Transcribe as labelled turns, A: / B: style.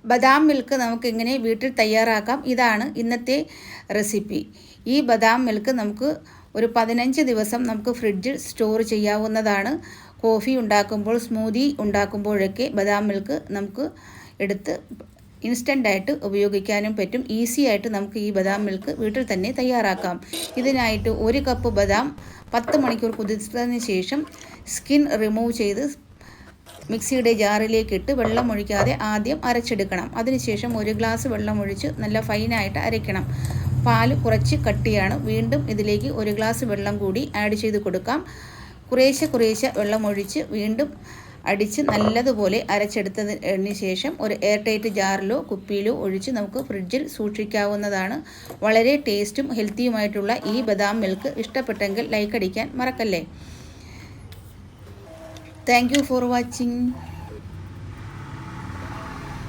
A: ബദാം മിൽക്ക് നമുക്ക് എങ്ങനെ വീട്ടിൽ തയ്യാറാക്കാം, ഇതാണ് ഇന്നത്തെ റെസിപ്പി. ഈ ബദാം മിൽക്ക് നമുക്ക് ഒരു 15 ദിവസം നമുക്ക് ഫ്രിഡ്ജിൽ സ്റ്റോർ ചെയ്യാവുന്നതാണ്. കോഫി ഉണ്ടാക്കുമ്പോൾ, സ്മൂതി ഉണ്ടാക്കുമ്പോഴൊക്കെ ബദാം മിൽക്ക് നമുക്ക് എടുത്ത് ഇൻസ്റ്റൻ്റായിട്ട് ഉപയോഗിക്കാനും പറ്റും. ഈസി ആയിട്ട് നമുക്ക് ഈ ബദാം മിൽക്ക് വീട്ടിൽ തന്നെ തയ്യാറാക്കാം. ഇതിനായിട്ട് 1 കപ്പ് ബദാം 10 മണിക്കൂർ കുതിർത്തതിന് ശേഷം സ്കിൻ റിമൂവ് ചെയ്ത് മിക്സിയുടെ ജാറിലേക്ക് ഇട്ട് വെള്ളം ഒഴിക്കാതെ ആദ്യം അരച്ചെടുക്കണം. അതിനുശേഷം 1 ഗ്ലാസ് വെള്ളം ഒഴിച്ച് നല്ല ഫൈനായിട്ട് അരയ്ക്കണം. പാൽ കുറച്ച് കട്ടിയാണ്. വീണ്ടും ഇതിലേക്ക് 1 ഗ്ലാസ് വെള്ളം കൂടി ആഡ് ചെയ്ത് കൊടുക്കാം. കുറേശ്ശെ വെള്ളം ഒഴിച്ച് വീണ്ടും അടിച്ച് നല്ലതുപോലെ അരച്ചെടുത്തതിന് ശേഷം ഒരു എയർ ടൈറ്റ് ജാറിലോ കുപ്പിയിലോ ഒഴിച്ച് നമുക്ക് ഫ്രിഡ്ജിൽ സൂക്ഷിക്കാവുന്നതാണ്. വളരെ ടേസ്റ്റും ഹെൽത്തിയുമായിട്ടുള്ള ഈ ബദാം മിൽക്ക് ഇഷ്ടപ്പെട്ടെങ്കിൽ ലൈക്ക് അടിക്കാൻ മറക്കല്ലേ. Thank you for watching.